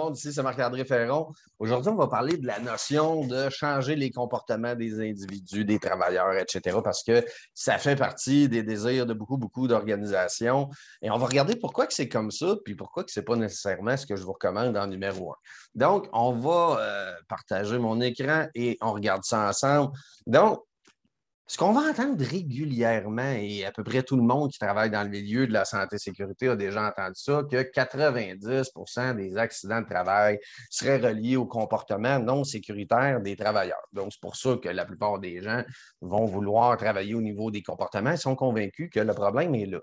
monde, ici c'est Marc-André Ferron. Aujourd'hui, on va parler de la notion de changer les comportements des individus, des travailleurs, etc. parce que ça fait partie des désirs de beaucoup d'organisations. Et on va regarder pourquoi que c'est comme ça, puis pourquoi que ce n'est pas nécessairement ce que je vous recommande en numéro un. Donc, on va partager mon écran et on regarde ça ensemble. Donc, ce qu'on va entendre régulièrement, et à peu près tout le monde qui travaille dans le milieu de la santé et sécurité a déjà entendu ça, que 90 des accidents de travail seraient reliés au comportement non sécuritaire des travailleurs. Donc, c'est pour ça que la plupart des gens vont vouloir travailler au niveau des comportements. Ils sont convaincus que le problème est là.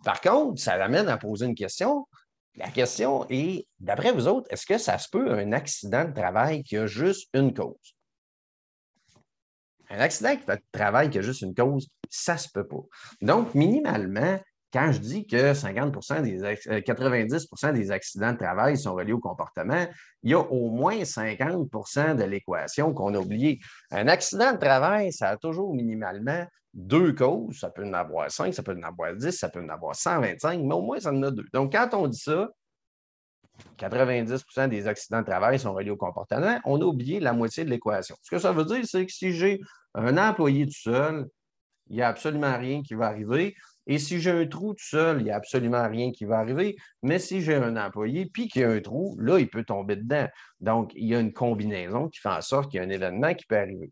Par contre, ça amène à poser une question. La question est, d'après vous autres, est-ce que ça se peut un accident de travail qui a juste une cause? Un accident de travail qui a juste une cause, ça ne se peut pas. Donc, minimalement, quand je dis que 90 des accidents de travail sont reliés au comportement, il y a au moins 50 de l'équation qu'on a oubliée. Un accident de travail, ça a toujours minimalement deux causes. Ça peut en avoir 5, ça peut en avoir 10, ça peut en avoir 125, mais au moins, ça en a deux. Donc, quand on dit ça, 90 des accidents de travail sont reliés au comportement, on a oublié la moitié de l'équation. Ce que ça veut dire, c'est que si j'ai un employé tout seul, il n'y a absolument rien qui va arriver. Et si j'ai un trou tout seul, il n'y a absolument rien qui va arriver. Mais si j'ai un employé puis qu'il y a un trou, là, il peut tomber dedans. Donc, il y a une combinaison qui fait en sorte qu'il y a un événement qui peut arriver.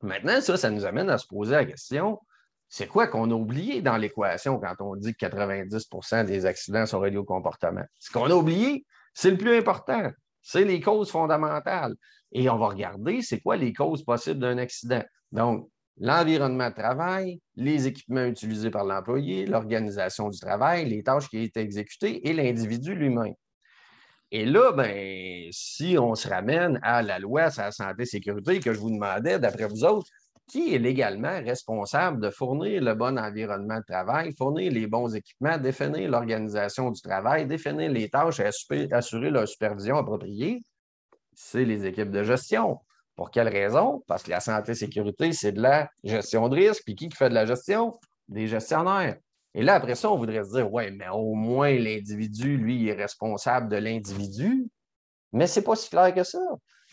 Maintenant, ça nous amène à se poser la question, c'est quoi qu'on a oublié dans l'équation quand on dit que 90 des accidents sont reliés au comportement? Ce qu'on a oublié, c'est le plus important, c'est les causes fondamentales. Et on va regarder, c'est quoi les causes possibles d'un accident. Donc, l'environnement de travail, les équipements utilisés par l'employé, l'organisation du travail, les tâches qui ont été exécutées et l'individu lui-même. Et là, ben, si on se ramène à la loi sur la santé et sécurité que je vous demandais, d'après vous autres, qui est légalement responsable de fournir le bon environnement de travail, fournir les bons équipements, définir l'organisation du travail, définir les tâches et assurer leur supervision appropriée? C'est les équipes de gestion. Pour quelle raison? Parce que la santé et sécurité, c'est de la gestion de risque. Puis qui fait de la gestion? Des gestionnaires. Et là, après ça, on voudrait se dire, ouais, mais au moins l'individu, lui, il est responsable de l'individu. Mais ce n'est pas si clair que ça.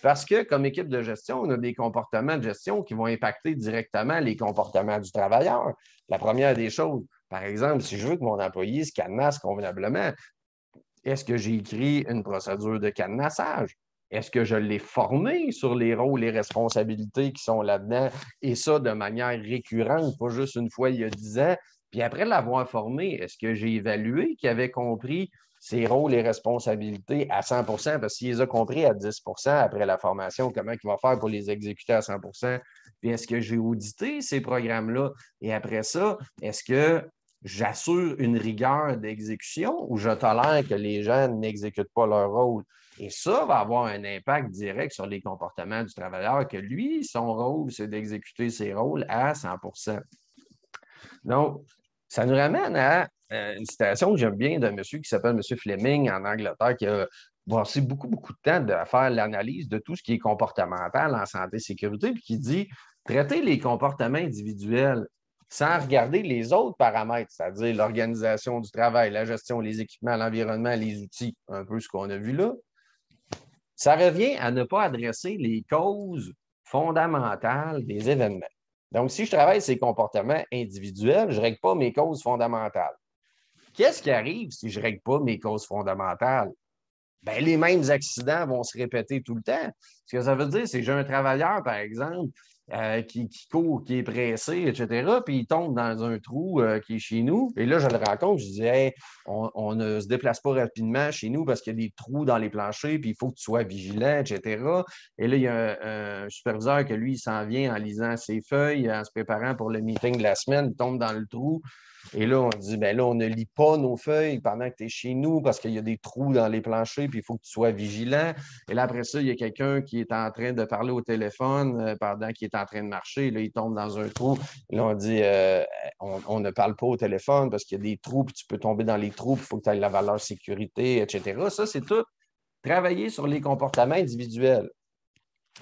Parce que, comme équipe de gestion, on a des comportements de gestion qui vont impacter directement les comportements du travailleur. La première des choses, par exemple, si je veux que mon employé se cadenasse convenablement, est-ce que j'ai écrit une procédure de cadenassage? Est-ce que je l'ai formé sur les rôles et responsabilités qui sont là-dedans? Et ça de manière récurrente, pas juste une fois il y a 10 ans. Puis après l'avoir formé, est-ce que j'ai évalué qu'il avait compris ses rôles et responsabilités à 100 parce qu'il les a compris à 10 après la formation, comment il va faire pour les exécuter à 100 Puis est-ce que j'ai audité ces programmes-là? Et après ça, est-ce que j'assure une rigueur d'exécution ou je tolère que les gens n'exécutent pas leur rôle? Et ça va avoir un impact direct sur les comportements du travailleur, que lui, son rôle, c'est d'exécuter ses rôles à 100 Donc, ça nous ramène à une citation que j'aime bien d'un monsieur qui s'appelle M. Fleming en Angleterre, qui a passé beaucoup de temps à faire l'analyse de tout ce qui est comportemental en santé et sécurité, puis qui dit traiter les comportements individuels sans regarder les autres paramètres, c'est-à-dire l'organisation du travail, la gestion, les équipements, l'environnement, les outils, un peu ce qu'on a vu là, ça revient à ne pas adresser les causes fondamentales des événements. Donc, si je travaille ces comportements individuels, je ne règle pas mes causes fondamentales. Qu'est-ce qui arrive si je ne règle pas mes causes fondamentales? Bien, les mêmes accidents vont se répéter tout le temps. Ce que ça veut dire, c'est que j'ai un travailleur, par exemple, qui court, qui est pressé, etc., puis il tombe dans un trou qui est chez nous. Et là, je le rencontre, je dis hey, on ne se déplace pas rapidement chez nous parce qu'il y a des trous dans les planchers, puis il faut que tu sois vigilant, etc. Et là, il y a un superviseur que lui, il s'en vient en lisant ses feuilles, en se préparant pour le meeting de la semaine, il tombe dans le trou. Et là, on dit, bien là, on ne lit pas nos feuilles pendant que tu es chez nous parce qu'il y a des trous dans les planchers puis il faut que tu sois vigilant. Et là, après ça, il y a quelqu'un qui est en train de parler au téléphone pendant qu'il est en train de marcher. Là, il tombe dans un trou. Et là, on dit, on ne parle pas au téléphone parce qu'il y a des trous puis tu peux tomber dans les trous puis il faut que tu aies la valeur sécurité, etc. Ça, c'est tout travailler sur les comportements individuels.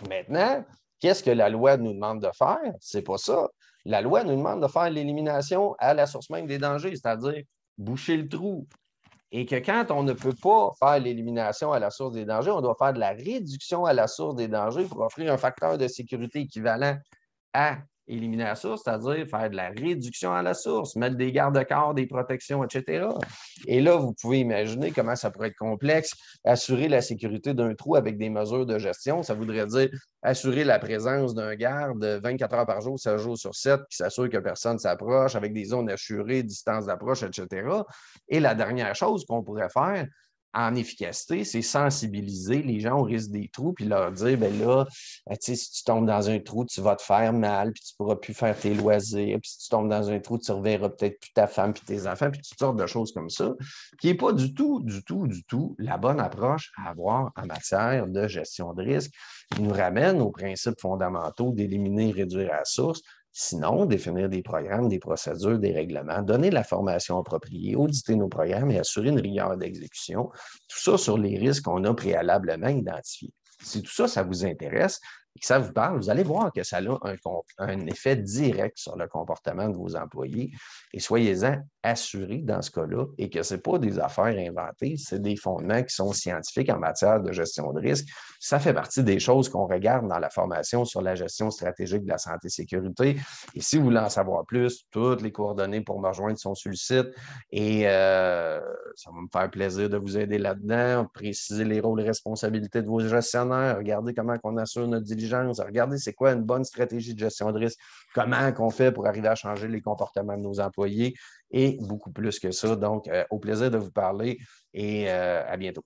Maintenant, qu'est-ce que la loi nous demande de faire? C'est pas ça. La loi nous demande de faire l'élimination à la source même des dangers, c'est-à-dire boucher le trou. Et que quand on ne peut pas faire l'élimination à la source des dangers, on doit faire de la réduction à la source des dangers pour offrir un facteur de sécurité équivalent à éliminer la source, c'est-à-dire faire de la réduction à la source, mettre des garde-corps, des protections, etc. Et là, vous pouvez imaginer comment ça pourrait être complexe. Assurer la sécurité d'un trou avec des mesures de gestion, ça voudrait dire assurer la présence d'un garde 24 heures par jour, 7 jours sur 7, qui s'assure que personne ne s'approche, avec des zones assurées, distance d'approche, etc. Et la dernière chose qu'on pourrait faire, en efficacité, c'est sensibiliser les gens au risque des trous, puis leur dire, ben là, si tu tombes dans un trou, tu vas te faire mal, puis tu ne pourras plus faire tes loisirs, puis si tu tombes dans un trou, tu ne reverras peut-être plus ta femme puis tes enfants, puis toutes sortes de choses comme ça, qui n'est pas du tout, du tout, du tout la bonne approche à avoir en matière de gestion de risque, qui nous ramène aux principes fondamentaux d'éliminer et réduire à la source. Sinon, définir des programmes, des procédures, des règlements, donner la formation appropriée, auditer nos programmes et assurer une rigueur d'exécution. Tout ça sur les risques qu'on a préalablement identifiés. Si tout ça, ça vous intéresse et que ça vous parle, vous allez voir que ça a un effet direct sur le comportement de vos employés. Et soyez-en assurés dans ce cas-là et que ce n'est pas des affaires inventées, c'est des fondements qui sont scientifiques en matière de gestion de risque. Ça fait partie des choses qu'on regarde dans la formation sur la gestion stratégique de la santé et sécurité. Et si vous voulez en savoir plus, toutes les coordonnées pour me rejoindre sont sur le site. Et ça va me faire plaisir de vous aider là-dedans, préciser les rôles et responsabilités de vos gestionnaires, regarder comment on assure notre diligence, regarder c'est quoi une bonne stratégie de gestion de risque, comment on fait pour arriver à changer les comportements de nos employés et beaucoup plus que ça. Donc, au plaisir de vous parler et à bientôt.